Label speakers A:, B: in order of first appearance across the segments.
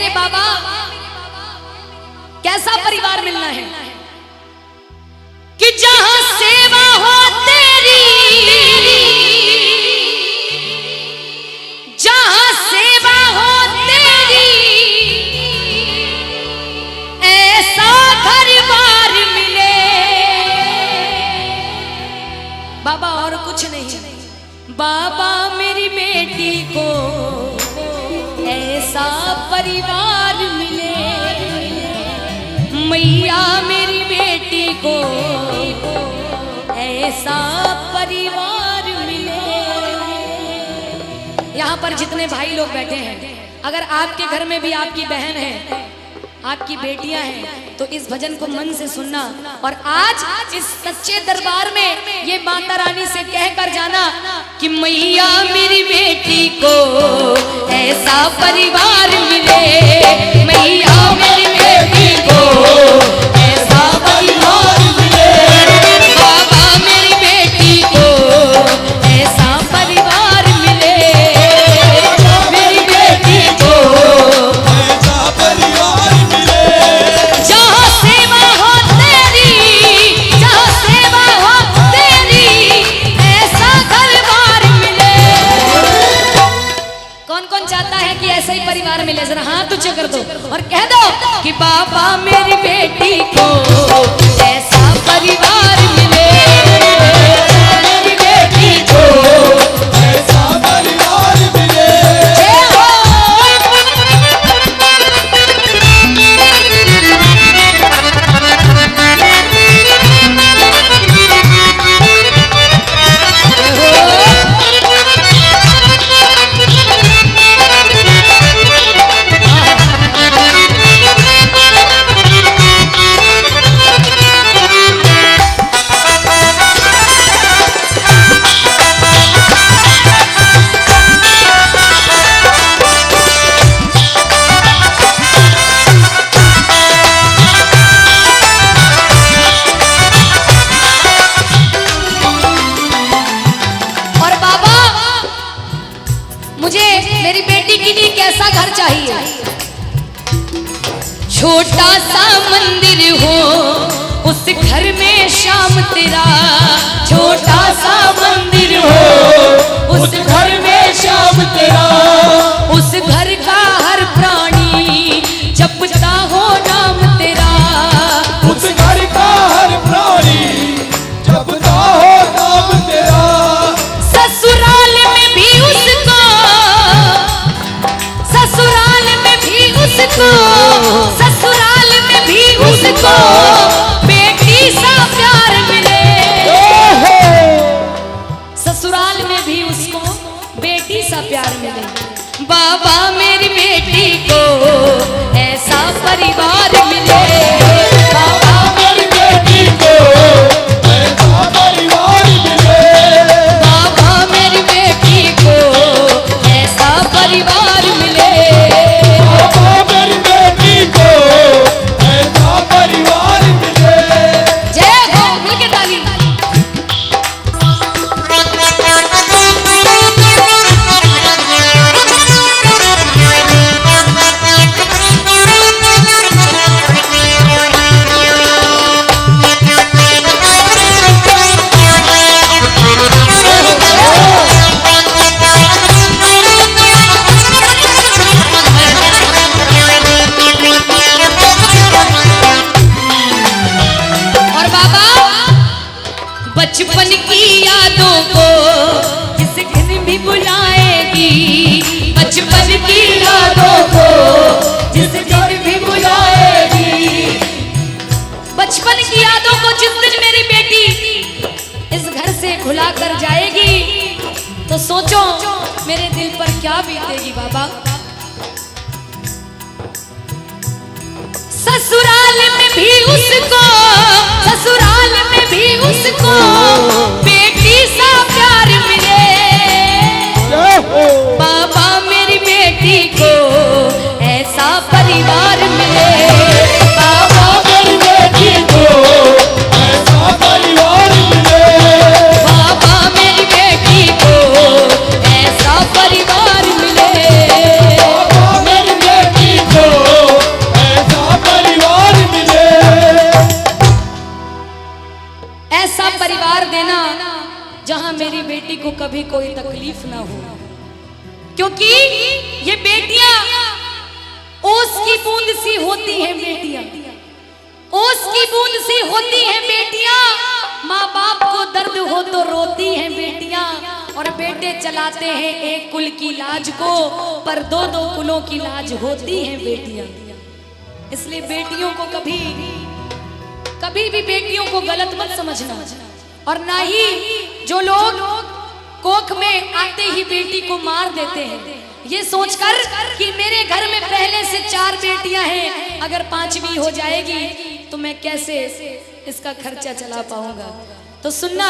A: मेरे बाबा कैसा परिवार मिलना है कि जहां सेवा हो तेरी, जहां सेवा हो तेरी, ऐसा घर बार मिले। बाबा और कुछ नहीं, बाबा मेरी बेटी को ऐसा परिवार मिले, मैया मेरी बेटी को ऐसा परिवार मिले। यहाँ पर जितने भाई लोग बैठे हैं, अगर आपके घर में भी आपकी बहन है, आपकी बेटियां हैं, तो इस भजन को मन से सुनना और आज इस सच्चे दरबार में ये माता रानी से कह कर जाना कि मैया मेरी बेटी को ऐसा परिवार मिले, मैया मेरी बेटी को ऐसा परिवार मिले, बाबा मेरी बेटी को ऐसा परिवार मिले, मेरी बेटी को ऐसा परिवार मिले। जहाँ सेवा हो तेरी, जहाँ सेवा हो तेरी, ऐसा घर बार मिले। कौन कौन चाहता है कि ऐसा ही परिवार मिले? जरा हाथ ऊंचे कर दो और कह दो कि बाबा मेरी बेटी को ऐसा परिवार मिले, मेरी बेटी को ऐसा परिवार मिले। मेरी बेटी के लिए कैसा घर चाहिए? छोटा सा मंदिर हो उस घर में श्याम तेरा, छोटा सा मंदिर हो उस घर में श्याम तेरा, उस घर का हर प्राणी जपता हो नाम तेरा, उस घर का हर प्राणी जपता हो नाम तेरा। ससुराल में भी उसको, ससुराल में भी उसको, ससुराल में भी उसको बेटी सा प्यार मिले, ससुराल में भी उसको बेटी सा प्यार मिले। बाबा मेरी बेटी को ऐसा परिवार मिले, बाबा मेरी बेटी को ऐसा परिवार मिले, बाबा मेरी बेटी को ऐसा परिवार मिले, बाबा मेरी बेटी को ऐसा परिवार मिले। जय हो, मिलके ताली। बचपन की यादों को जिस दिन भी बुलाएगी, बचपन की यादों को जिस दिन भी बुलाएगी, बचपन की यादों को जिस दिन मेरी बेटी इस घर से भुला कर जाएगी, तो सोचो मेरे दिल पर क्या बीतेगी बाबा। ससुराल में भी उसको, ससुराल में भी उसको बेटी सा प्यार मिले, बाबा मेरी बेटी को ऐसा परिवार मिले, बाबा मेरी बेटी को ऐसा परिवार मिले, बाबा मेरी बेटी को ऐसा परिवार मिले, बाबा मेरी बेटी को तकलीफ ना हो, क्योंकि ये बेटियां ओस की बूंद सी होती हैं। बेटियां ओस की बूंद सी होती हैं। बेटियां माँ बाप को दर्द हो तो रोती हैं। बेटियां और बेटे चलाते हैं एक कुल की लाज को, पर दो दो कुलों की लाज होती हैं बेटियां। इसलिए बेटियों को कभी भी बेटियों को गलत मत समझना, और ना ही जो लोग कोख में आते ही बेटी को मार देते हैं ये सोचकर कि मेरे घर में पहले से 4 बेटियां हैं, अगर 5वीं हो जाएगी तो मैं कैसे इसका खर्चा चला पाऊंगा। तो सुनना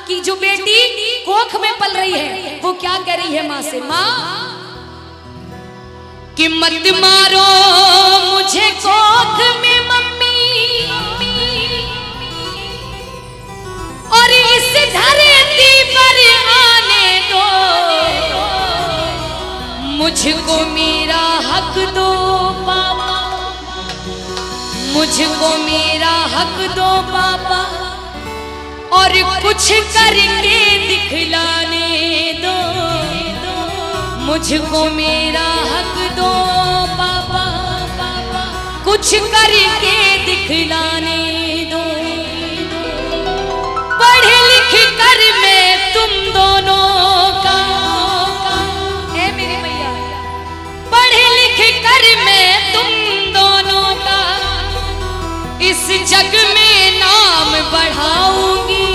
A: कि जो बेटी कोख में पल रही है वो क्या कह रही है माँ से, माँ कि मत मारो मुझे कोख में मम्मी, और इस धरती पर आने दो, मुझको मेरा हक दो पापा, मुझको मेरा हक दो पापा, और कुछ करके दिखलाने दो, मुझको मेरा हक दो पापा, कुछ करके दिखलाने दो। पढ़ लिख कर मैं तुम दोनों का, है मेरे भैया, पढ़ लिख कर मैं तुम दोनों का इस जग में नाम बढ़ाऊंगी,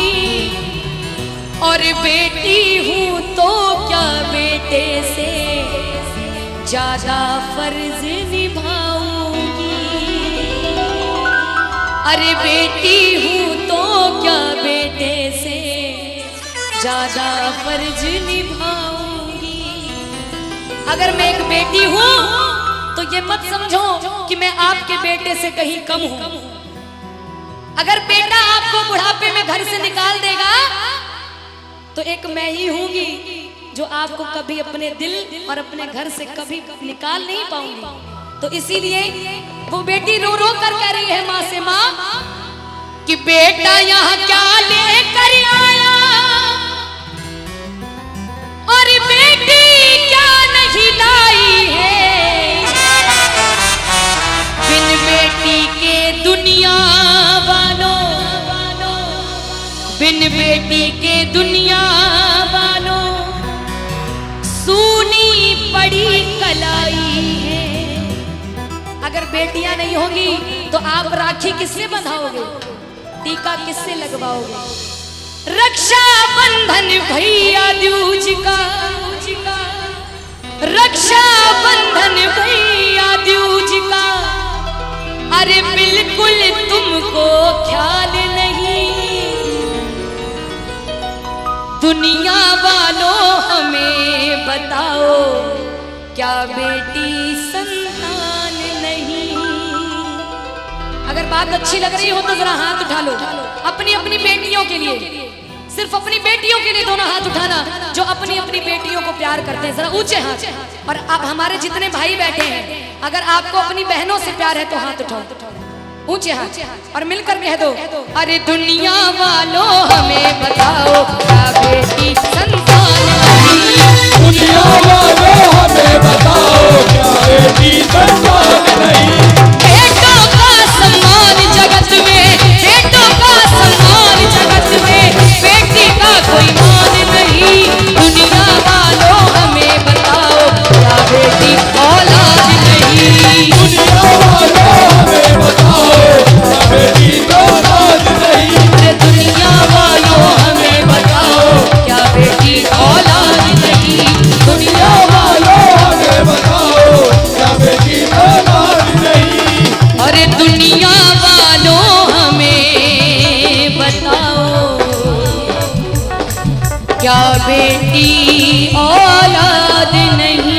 A: और बेटी हूं तो क्या बेटे से ज्यादा फर्ज निभाऊंगी, अरे बेटी हूं तो क्या बेटे से ज्यादा फर्ज निभाऊंगी। अगर मैं एक बेटी हूं तो ये मत समझो कि मैं आपके बेटे से कहीं कम हूं। अगर बेटा आपको बुढ़ापे में घर से निकाल देगा तो एक मैं ही हूंगी जो आपको कभी अपने दिल और अपने घर से कभी निकाल नहीं पाऊंगी। तो इसीलिए वो बेटी रो रो कर कह रही है माँ से, माँ कि बेटा यहाँ क्या लेकर आया, और बेटी क्या नहीं लाई है, बिन बेटी के दुनिया वालों, बिन बेटी के दुनिया वालों सूनी पड़ी कलाई है। अगर बेटियां नहीं होगी तो आप राखी किससे बंधाओगे, टीका किससे लगवाओगे। रक्षा बंधन भैया दूज का, रक्षा बंधन भैया दूज का, अरे बिल्कुल तुमको ख्याल नहीं, दुनिया वालों हमें बताओ क्या बेटी संतान नहीं। अगर बात अच्छी लग रही हो तो जरा हाथ उठा लो अपनी अपनी बेटियों के लिए, सिर्फ अपनी बेटियों के लिए दोनों हाथ उठाना जो अपनी अपनी बेटियों को प्यार करते हैं, जरा ऊंचे हाथ। और अब हमारे जितने भाई बैठे हैं अगर आपको अपनी बहनों से प्यार है तो हाथ उठाओ, ऊंचे हाथ, और मिलकर कह दो, अरे दुनिया वालों हमें बताओ क्या बेटी संतान नहीं,
B: दुनिया वालों हमें बताओ क्या बेटी संतान नहीं।
A: बेटों का सम्मान जगत में, बेटों का सम्मान जगत में, बेटी का कोई मान नहीं, दुनिया वालों हमें बताओ क्या बेटी औलाद नहीं,
B: दुनिया वालों हमें बताओ क्या बेटी औलाद नहीं।
A: अरे दुनिया वालों हमें बताओ क्या बेटी औलाद नहीं, दुनिया
B: वालों हमें बताओ क्या बेटी औलाद नहीं।
A: अरे दुनिया वालों हमें बताओ क्या बेटी औलाद नहीं।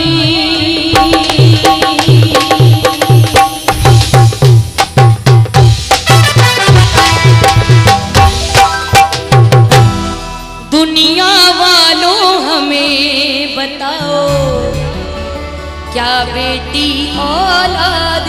A: दुनिया वालों हमें बताओ क्या बेटी औलाद